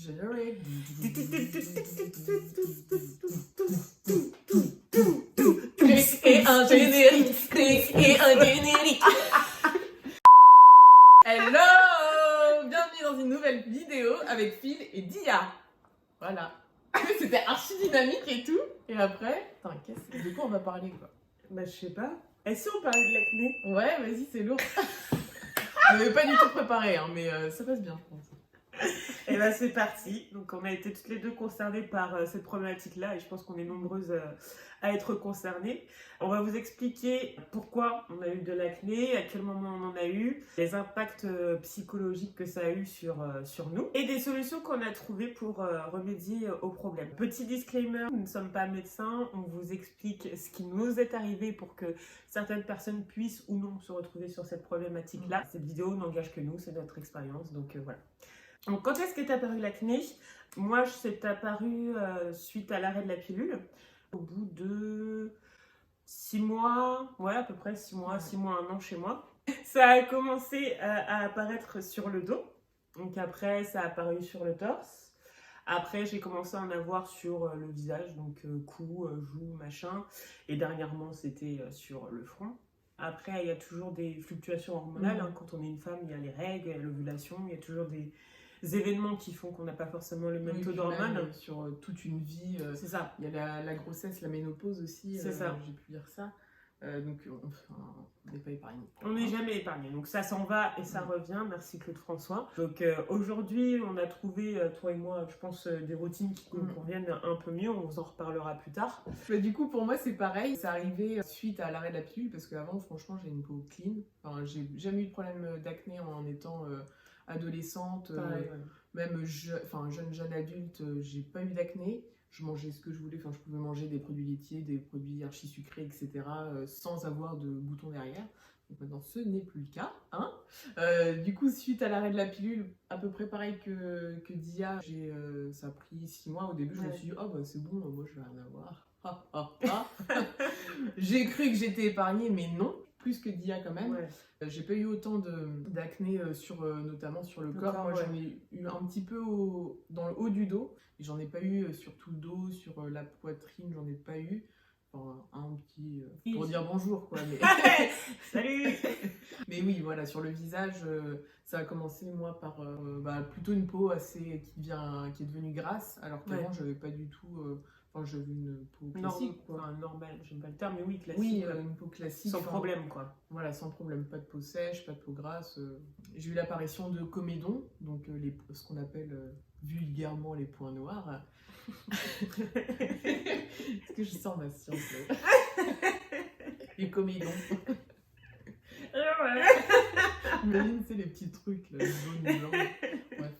Générique. Et un générique, et un générique. Hello! Bienvenue dans une nouvelle vidéo avec Phil et Dia. Voilà. C'était archi dynamique et tout. Et après, attends, de quoi on va parler quoi? Bah, je sais pas. Et si on parlait de l'acné? Ouais, vas-y, c'est lourd. Je n'avais pas du tout préparé, hein, mais ça passe bien, je pense. Et bah, c'est parti. Donc, on a été toutes les deux concernées par cette problématique-là et je pense qu'on est nombreuses à être concernées. On va vous expliquer pourquoi on a eu de l'acné, à quel moment on en a eu, les impacts psychologiques que ça a eu sur nous et des solutions qu'on a trouvées pour remédier au problème. Petit disclaimer, nous ne sommes pas médecins, on vous explique ce qui nous est arrivé pour que certaines personnes puissent ou non se retrouver sur cette problématique-là. Cette vidéo n'engage que nous, c'est notre expérience, donc voilà. Donc, quand est-ce qu'est apparu l'acné? Moi, c'est apparu suite à l'arrêt de la pilule. Au bout de 6 mois, ouais, à peu près 6 mois, 6 mois, 1 an chez moi. Ça a commencé à apparaître sur le dos. Donc après, ça a apparu sur le torse. Après, j'ai commencé à en avoir sur le visage, donc cou, joues, machin. Et dernièrement, c'était sur le front. Après, il y a toujours des fluctuations hormonales. Hein. Quand on est une femme, il y a les règles, il y a l'ovulation, il y a toujours des événements qui font qu'on n'a pas forcément le même taux d'hormones. Sur toute une vie. C'est ça. Il y a la grossesse, la ménopause aussi. C'est ça. J'ai pu dire ça. Donc on n'est pas épargné. On n'est jamais épargné. Donc ça s'en va et ça revient. Merci Claude François. Donc aujourd'hui, on a trouvé, toi et moi, je pense, des routines qui nous conviennent un peu mieux. On vous en reparlera plus tard. Bah, du coup, pour moi, c'est pareil. C'est arrivé suite à l'arrêt de la pilule parce qu'avant, franchement, j'ai une peau clean. Enfin, j'ai jamais eu de problème d'acné en étant adolescente. Même jeune adulte, j'ai pas eu d'acné. Je mangeais ce que je voulais, enfin je pouvais manger des produits laitiers, des produits archi sucrés, etc. Sans avoir de boutons derrière. Donc maintenant ce n'est plus le cas. Hein. Du coup, suite à l'arrêt de la pilule, à peu près pareil que Dia, ça a pris 6 mois. Au début, je me suis dit, oh bah c'est bon, moi je vais rien avoir. J'ai cru que j'étais épargnée, mais non. Plus que Dia quand même. Ouais. J'ai pas eu autant d'acné notamment sur le corps. Moi j'en ai eu un petit peu dans le haut du dos. J'en ai pas eu sur tout le dos, sur la poitrine, j'en ai pas eu. Enfin, un petit... pour dire bonjour quoi. Mais... Salut. Mais oui, voilà, sur le visage, ça a commencé moi par plutôt une peau qui est devenue grasse. Alors qu'avant j'avais pas du tout... j'avais une peau classique, quoi. Enfin, normal, j'aime pas le terme, mais oui, classique. Oui, une peau classique. Sans problème, quoi. Voilà, sans problème. Pas de peau sèche, pas de peau grasse. J'ai eu l'apparition de comédons, donc ce qu'on appelle vulgairement les points noirs. Est-ce que je sens ma science les comédons. Imagine, c'est les petits trucs, là, jaune, blanc. Bref.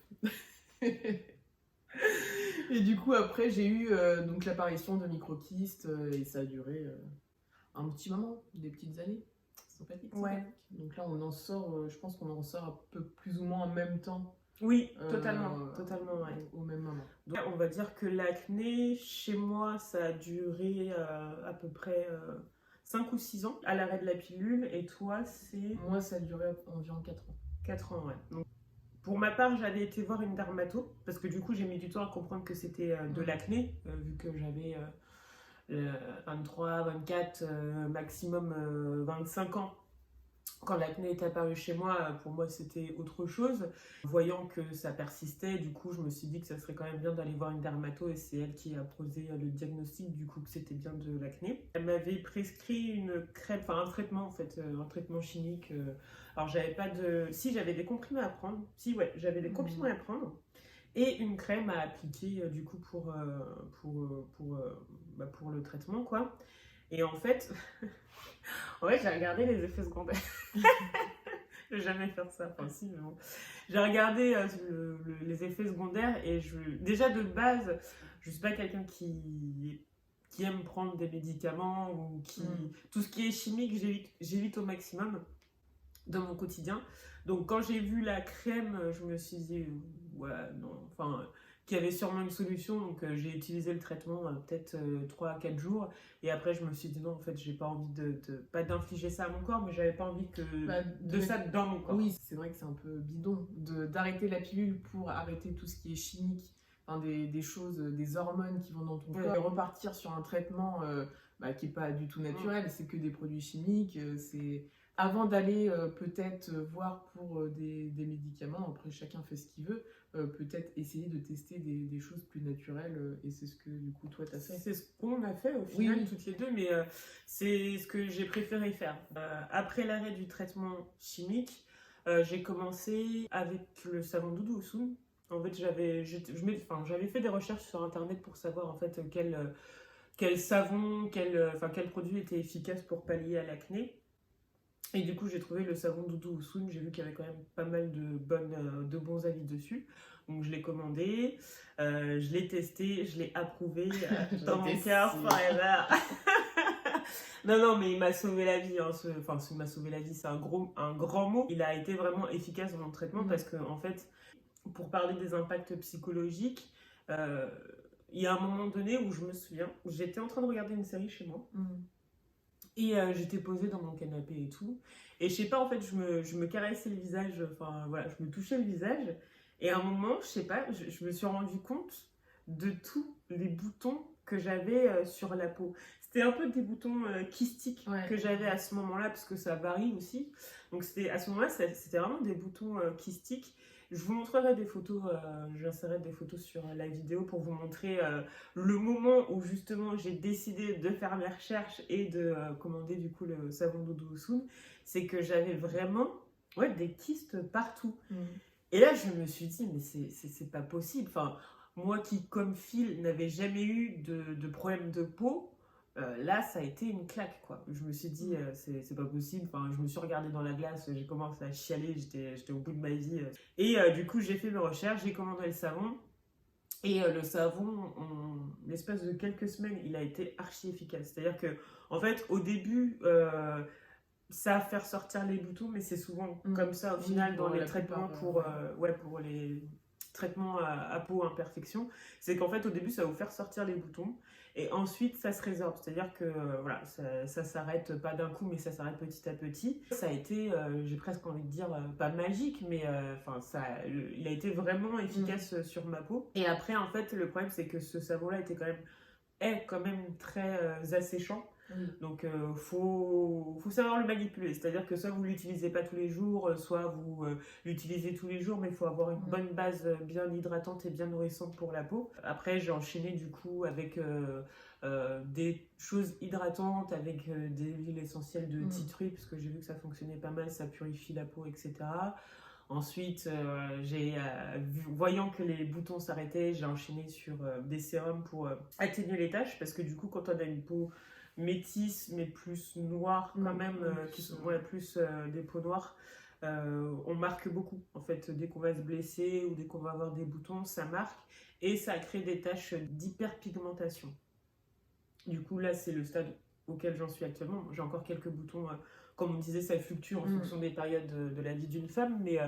Et du coup, après, j'ai eu donc l'apparition de microkystes et ça a duré un petit moment, des petites années. Sympathique. Ouais. Donc là, on en sort, je pense qu'on en sort un peu plus ou moins en même temps. Oui, totalement, ouais. Au même moment. Donc, on va dire que l'acné, chez moi, ça a duré à peu près 5 ou 6 ans à l'arrêt de la pilule. Et toi, c'est... Moi, ça a duré environ 4 ans. 4 ans, ouais. Donc, pour ma part, j'avais été voir une dermato, parce que du coup, j'ai mis du temps à comprendre que c'était de l'acné, vu que j'avais 23, 24, maximum 25 ans. Quand l'acné est apparu chez moi, pour moi, c'était autre chose. Voyant que ça persistait, du coup, je me suis dit que ça serait quand même bien d'aller voir une dermato, et c'est elle qui a posé le diagnostic, du coup, que c'était bien de l'acné. Elle m'avait prescrit une crème, enfin un traitement, en fait, un traitement chimique. Alors, j'avais pas de... Si, j'avais des comprimés à prendre. Si, ouais, j'avais des comprimés à prendre. Et une crème à appliquer, du coup, pour le traitement, quoi. Et en fait... Ouais, j'ai regardé les effets secondaires. Je vais jamais faire ça, enfin si, mais bon. J'ai regardé les effets secondaires et déjà de base, je suis pas quelqu'un qui aime prendre des médicaments ou tout ce qui est chimique, j'évite au maximum dans mon quotidien. Donc quand j'ai vu la crème, je me suis dit, ouais, non, enfin... qu'il y avait sûrement une solution. Donc j'ai utilisé le traitement peut-être 3 à 4 jours. Et après, je me suis dit non, en fait, j'ai pas envie pas d'infliger ça à mon corps, mais j'avais pas envie de ça dans mon corps. Oui, c'est vrai que c'est un peu bidon d'arrêter la pilule pour arrêter tout ce qui est chimique, enfin, des choses, des hormones qui vont dans ton corps, et repartir sur un traitement qui n'est pas du tout naturel, c'est que des produits chimiques. C'est avant d'aller peut-être voir pour des médicaments, après chacun fait ce qu'il veut, peut-être essayer de tester des choses plus naturelles, et c'est ce que du coup toi t'as fait. C'est ce qu'on a fait au final toutes les deux, mais c'est ce que j'ai préféré faire. Après l'arrêt du traitement chimique, j'ai commencé avec le savon Doudou Oussoun. En fait, j'avais fait des recherches sur internet pour savoir en fait quel savon, quel produit était efficace pour pallier à l'acné. Et du coup, j'ai trouvé le savon Doudou Oussoun. J'ai vu qu'il y avait quand même pas mal de bons avis dessus. Donc, je l'ai commandé, je l'ai testé, je l'ai approuvé dans mon cœur forever. Non, mais il m'a sauvé la vie. Il m'a sauvé la vie, c'est un grand mot. Il a été vraiment efficace dans mon traitement parce que, en fait, pour parler des impacts psychologiques, il y a un moment donné où je me souviens, où j'étais en train de regarder une série chez moi. Et j'étais posée dans mon canapé et tout. Et je sais pas, en fait, je me caressais le visage, je me touchais le visage. Et à un moment, je sais pas, je me suis rendu compte de tous les boutons que j'avais sur la peau. C'était un peu des boutons kystiques que j'avais à ce moment-là, parce que ça varie aussi. Donc à ce moment-là, c'était vraiment des boutons kystiques. Je vous montrerai des photos, j'insérerai des photos sur la vidéo pour vous montrer le moment où justement j'ai décidé de faire mes recherches et de commander du coup le savon Doudou Oussoun. C'est que j'avais vraiment des kystes partout. Et là, je me suis dit, mais c'est pas possible. Enfin, moi qui, comme fille, n'avais jamais eu de problème de peau, là, ça a été une claque, quoi. Je me suis dit, c'est pas possible. Enfin, je me suis regardée dans la glace, j'ai commencé à chialer, j'étais au bout de ma vie. Et du coup, j'ai fait mes recherches, j'ai commandé le savon. Et le savon, en l'espace de quelques semaines, il a été archi efficace. C'est-à-dire que, en fait, au début, ça va faire sortir les boutons, mais c'est souvent comme ça au final dans les traitements pour les traitements à peau imperfection. C'est qu'en fait, au début, ça va vous faire sortir les boutons. Et ensuite, ça se résorbe. C'est-à-dire que ça s'arrête pas d'un coup, mais ça s'arrête petit à petit. Ça a été, j'ai presque envie de dire, pas magique, mais il a été vraiment efficace sur ma peau. Et après, en fait, le problème, c'est que ce savon-là est quand même très asséchant. Donc faut savoir le manipuler, c'est-à-dire que soit vous l'utilisez pas tous les jours, soit vous l'utilisez tous les jours, mais il faut avoir une bonne base bien hydratante et bien nourrissante pour la peau. Après j'ai enchaîné du coup avec des choses hydratantes, avec des huiles essentielles de titruy, parce que j'ai vu que ça fonctionnait pas mal, ça purifie la peau, etc. Ensuite, voyant que les boutons s'arrêtaient, j'ai enchaîné sur des sérums pour atténuer les taches, parce que du coup quand on a une peau métisses mais plus noires quand même, qui sont plus des peaux noires, on marque beaucoup en fait. Dès qu'on va se blesser ou dès qu'on va avoir des boutons, ça marque et ça crée des taches d'hyperpigmentation. Du coup là c'est le stade auquel j'en suis actuellement. J'ai encore quelques boutons, comme on disait, ça fluctue en fonction des périodes de la vie d'une femme, mais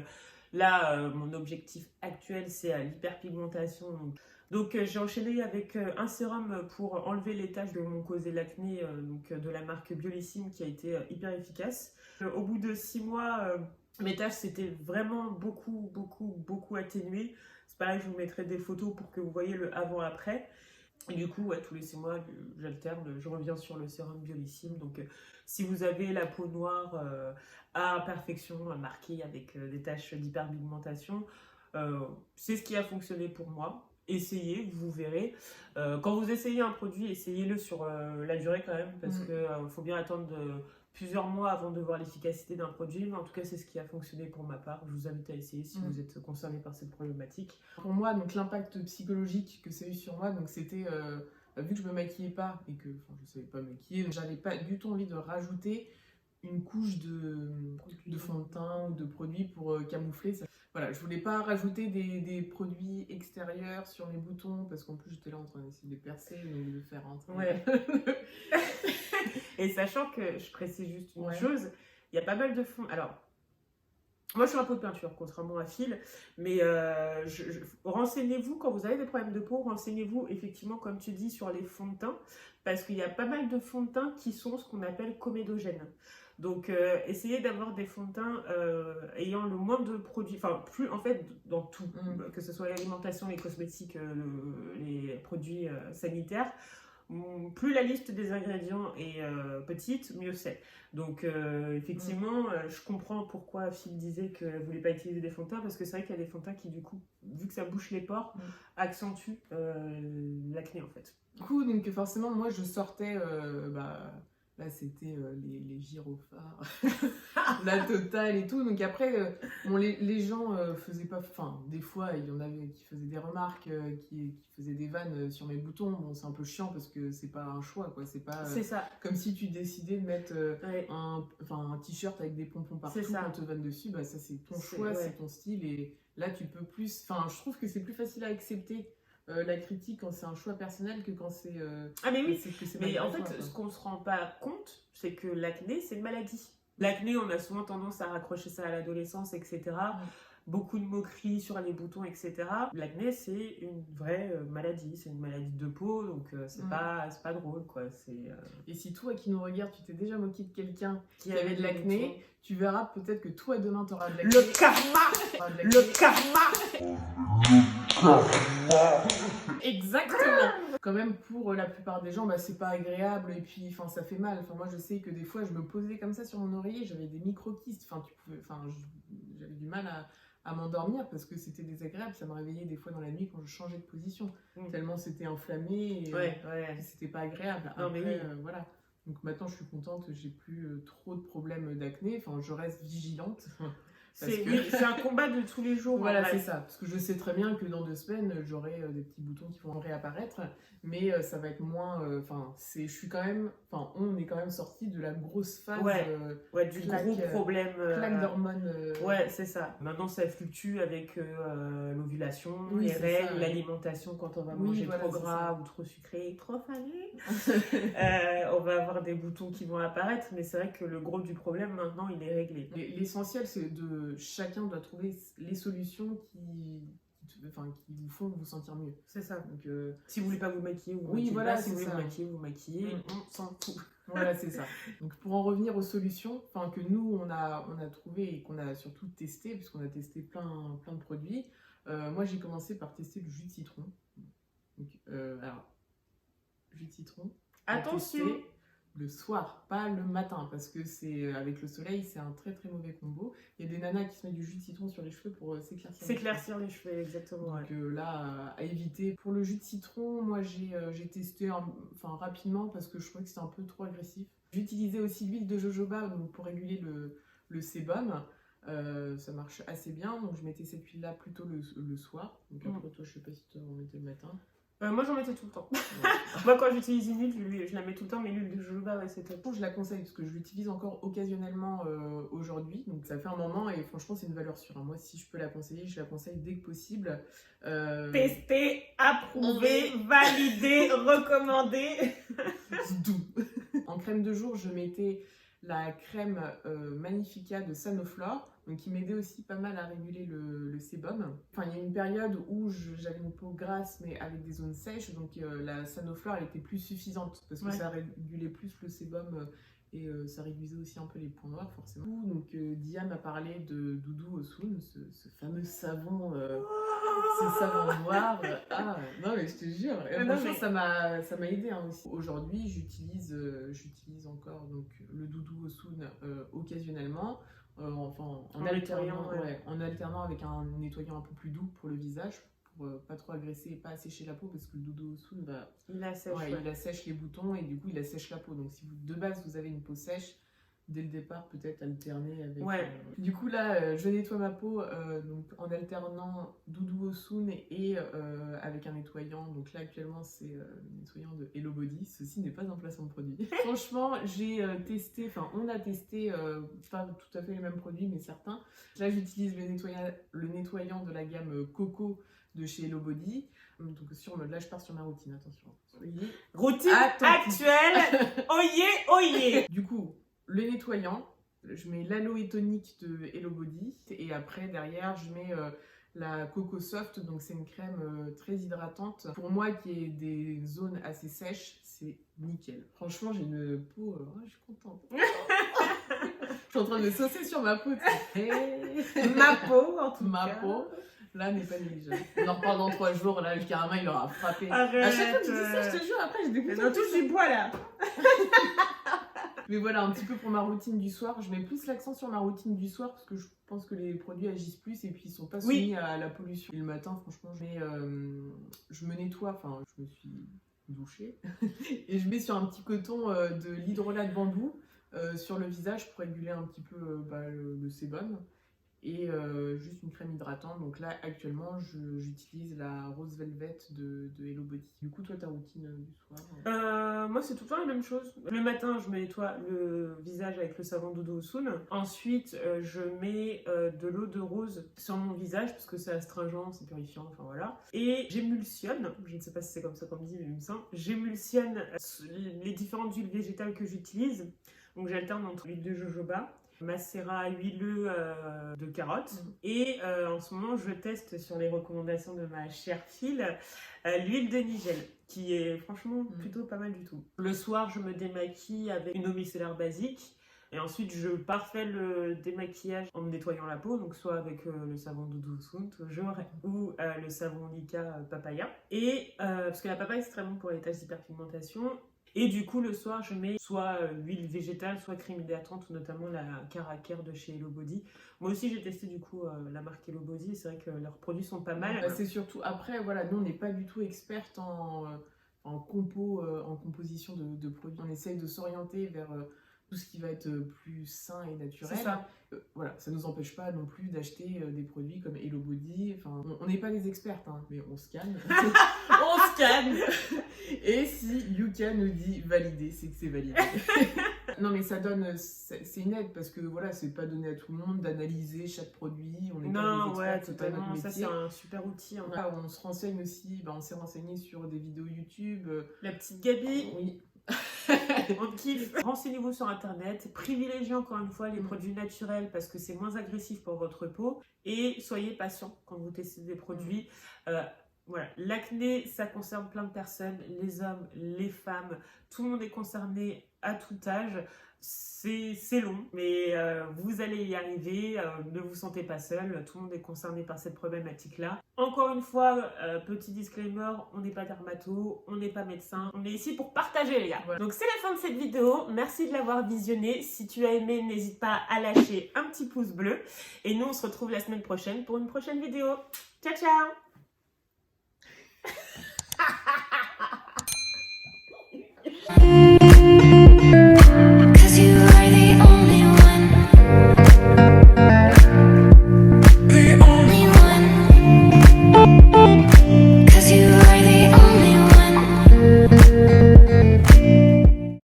là mon objectif actuel c'est l'hyperpigmentation. Donc j'ai enchaîné avec un sérum pour enlever les taches que m'ont causé l'acné, de la marque Biolissime, qui a été hyper efficace. Au bout de 6 mois, mes taches s'étaient vraiment beaucoup atténuées. C'est pareil, je vous mettrai des photos pour que vous voyez le avant-après. Et du coup, tous les 6 mois, j'alterne, je reviens sur le sérum Biolissime. Donc si vous avez la peau noire à imperfection, marquée avec des taches d'hyperpigmentation, c'est ce qui a fonctionné pour moi. Essayez, vous verrez. Quand vous essayez un produit, essayez-le sur la durée quand même, parce qu'il faut bien attendre plusieurs mois avant de voir l'efficacité d'un produit. Mais en tout cas, c'est ce qui a fonctionné pour ma part. Je vous invite à essayer si vous êtes concerné par cette problématique. Pour moi, donc l'impact psychologique que ça a eu sur moi, donc c'était vu que je me maquillais pas et que je savais pas me maquiller, donc j'avais pas du tout envie de rajouter une couche de fond de teint ou de produit pour camoufler ça. Voilà, je voulais pas rajouter des produits extérieurs sur mes boutons, parce qu'en plus j'étais là en train d'essayer de les percer, donc de faire rentrer. Et sachant que, je précise juste une chose, il y a pas mal de fonds. Alors, Moi, je suis un pot de peinture, contrairement à Phil, mais renseignez-vous quand vous avez des problèmes de peau, renseignez-vous effectivement, comme tu dis, sur les fonds de teint, parce qu'il y a pas mal de fonds de teint qui sont ce qu'on appelle comédogènes. Donc, essayez d'avoir des fonds de teint ayant le moins de produits, enfin, plus en fait, dans tout, que ce soit l'alimentation, les cosmétiques, les produits sanitaires. Plus la liste des ingrédients est petite, mieux c'est. Donc effectivement, je comprends pourquoi Phil disait qu'elle ne voulait pas utiliser des fonds de teint, parce que c'est vrai qu'il y a des fonds de teint qui, du coup, vu que ça bouche les pores, accentuent l'acné en fait. Du coup, donc forcément, moi je sortais, là c'était les gyrophares, la totale et tout. Donc après, bon, les gens faisaient pas, enfin des fois il y en avait qui faisaient des remarques, qui faisaient des vannes sur mes boutons. Bon, c'est un peu chiant parce que c'est pas un choix, quoi. C'est pas c'est ça. comme si tu décidais de mettre un t-shirt avec des pompons partout quand te vanne dessus. Bah ça c'est ton choix, c'est ton style, et là tu peux plus. Enfin, je trouve que c'est plus facile à accepter. La critique quand c'est un choix personnel que quand c'est ah mais oui, mais en fait ce qu'on se rend pas compte, c'est que l'acné c'est une maladie. L'acné, on a souvent tendance à raccrocher ça à l'adolescence, etc. Beaucoup de moqueries sur les boutons, etc. L'acné, c'est une vraie maladie, c'est une maladie de peau, donc c'est pas drôle, quoi. Et si toi qui nous regardes, tu t'es déjà moqué de quelqu'un qui avait de l'acné, tu verras peut-être que toi demain t'auras de l'acné. Le karma. Le karma. Exactement. Quand même, pour la plupart des gens, bah, c'est pas agréable, et puis ça fait mal. Moi je sais que des fois je me posais comme ça sur mon oreiller, j'avais des micro-kystes, j'avais du mal à m'endormir parce que c'était désagréable. Ça me réveillait des fois dans la nuit quand je changeais de position, tellement c'était inflammé et c'était pas agréable. Après, voilà. Donc maintenant je suis contente, j'ai plus trop de problèmes d'acné, je reste vigilante. C'est un combat de tous les jours. Voilà, c'est ça. Parce que je sais très bien que dans 2 semaines, j'aurai des petits boutons qui vont réapparaître. Mais ça va être moins... je suis quand même... on est quand même sorti de la grosse phase... du gros problème... claque d'hormones. Ouais, c'est ça. Maintenant, ça fluctue avec l'ovulation, les règles, l'alimentation quand on va manger trop gras ou trop sucré, trop salé. On va avoir des boutons qui vont apparaître. Mais c'est vrai que le gros du problème, maintenant, il est réglé. L'essentiel, c'est de... Chacun doit trouver les solutions qui vous font vous sentir mieux. C'est ça. Donc, si vous voulez pas vous maquiller, vous maquillez pas. Si vous voulez vous maquiller, on s'en fout. Voilà, c'est ça. Donc, pour en revenir aux solutions que nous, on a trouvé et qu'on a surtout testé, puisqu'on a testé plein de produits, moi, j'ai commencé par tester le jus de citron. Donc, alors, jus de citron. Attention! Le soir, pas le matin, parce que c'est avec le soleil, c'est un très très mauvais combo. Il y a des nanas qui se mettent du jus de citron sur les cheveux pour s'éclaircir les cheveux, exactement. Donc là, à éviter. Pour le jus de citron, moi j'ai testé rapidement parce que je trouvais que c'était un peu trop agressif. J'utilisais aussi l'huile de jojoba pour réguler le sébum. Ça marche assez bien, donc je mettais cette huile-là plutôt le soir. Donc après, toi, je sais pas si tu en mettais le matin. Moi j'en mettais tout le temps. Moi quand j'utilise une huile, je la mets tout le temps, mais l'huile de jojoba, c'est top. Je la conseille parce que je l'utilise encore occasionnellement aujourd'hui, donc ça fait un moment et franchement c'est une valeur sûre. Moi si je peux la conseiller, je la conseille dès que possible. Testé, approuvé, validé, recommandé. Doux. En crème de jour, je mettais la crème Magnifica de Sanoflore, donc qui m'aidait aussi pas mal à réguler le sébum. Il y a une période où j'avais une peau grasse mais avec des zones sèches, donc la Sanoflore elle était plus suffisante parce que ça régulait plus le sébum et ça réduisait aussi un peu les points noirs forcément. Donc Dia m'a parlé de Doudou Osun, ce fameux savon, ce savon noir. Non mais je te jure, ça m'a aidé aussi. Aujourd'hui j'utilise encore donc le Doudou Osun occasionnellement. En alternant avec un nettoyant un peu plus doux pour le visage, pour pas trop agresser et pas assécher la peau, parce que le Doudou Osun, il assèche les boutons et du coup il assèche la peau. Donc si de base vous avez une peau sèche, dès le départ peut-être alterner avec... Du coup là, je nettoie ma peau donc, en alternant Doudou Osun et avec un nettoyant. Donc là actuellement c'est le nettoyant de Hello Body. Ceci n'est pas un placement de produit. Franchement j'ai on a testé pas tout à fait les mêmes produits mais certains. Là j'utilise le nettoyant de la gamme Coco de chez Hello Body. Donc là je pars sur ma routine, attention. Routine actuelle. Oyez. Du coup le nettoyant, Je mets l'Aloe Tonic de Hello Body. Et après, derrière, je mets la Coco Soft. Donc, c'est une crème très hydratante. Pour moi, qui ai des zones assez sèches, c'est nickel. Franchement, j'ai une peau... je suis contente. Je suis en train de saucer sur ma peau. Ma peau, en tout cas. Ma peau. Là, n'est pas négligeable. On en reparle dans 3 jours. Là, le karma, il aura frappé. Arrête. À chaque fois que je dis ça, je te jure, après, je découvre. On touche du bois, là. Mais voilà, un petit peu pour ma routine du soir. Je mets plus l'accent sur ma routine du soir parce que je pense que les produits agissent plus et puis ils sont pas soumis à la pollution. Et le matin, franchement, je me nettoie. Enfin, je me suis douchée. Et je mets sur un petit coton de l'hydrolat de bambou sur le visage pour réguler un petit peu le sébum. Et juste une crème hydratante. Donc là, actuellement, j'utilise la Rose Velvet de Hello Body. Du coup, toi, ta routine du soir Moi, c'est tout le temps la même chose. Le matin, je me nettoie le visage avec le savon Dodo Soon. Ensuite, je mets de l'eau de rose sur mon visage parce que c'est astringent, c'est purifiant, enfin voilà. Et j'émulsionne, je ne sais pas si c'est comme ça qu'on me dit, mais il me semble. J'émulsionne les différentes huiles végétales que j'utilise. Donc j'alterne entre l'huile de jojoba, macérat huileux de carottes. Et en ce moment, je teste sur les recommandations de ma chère Phil l'huile de nigel, qui est franchement plutôt pas mal du tout. Le soir, je me démaquille avec une eau micellaire basique. Et ensuite, je parfais le démaquillage en me nettoyant la peau, donc soit avec le savon Dodo Soon toujours, ou le savon Lika papaya. Et parce que la papaye, c'est très bon pour les taches d'hyperpigmentation. Et du coup, le soir, je mets soit huile végétale, soit crème hydratante, notamment la Cara-Care de chez Hello Body. Moi aussi, j'ai testé du coup la marque Hello Body. C'est vrai que leurs produits sont pas mal. C'est surtout, après, voilà, nous, on n'est pas du tout expertes en composition de produits. On essaye de s'orienter vers tout ce qui va être plus sain et naturel. C'est ça. Voilà, ça ne nous empêche pas non plus d'acheter des produits comme Hello Body. Enfin, on n'est pas des expertes, hein, mais on scanne. On scanne. Et si Yuka nous dit valider, c'est que c'est validé. Non, mais ça donne, c'est une aide parce que voilà, c'est pas donné à tout le monde d'analyser chaque produit. On n'est pas des experts, c'est pas notre métier. Ça c'est un super outil. Voilà, on se renseigne aussi, on s'est renseigné sur des vidéos YouTube. La petite Gabi. Oui. On kiffe. Renseignez-vous sur internet, privilégiez encore une fois les produits naturels parce que c'est moins agressif pour votre peau et soyez patient quand vous testez des produits. Voilà, l'acné, ça concerne plein de personnes, les hommes, les femmes, tout le monde est concerné à tout âge. C'est long, mais vous allez y arriver, ne vous sentez pas seul, tout le monde est concerné par cette problématique-là. Encore une fois, petit disclaimer, on n'est pas dermato, on n'est pas médecin, on est ici pour partager les gars. Ouais. Donc c'est la fin de cette vidéo, merci de l'avoir visionnée. Si tu as aimé, n'hésite pas à lâcher un petit pouce bleu. Et nous, on se retrouve la semaine prochaine pour une prochaine vidéo. Ciao ciao!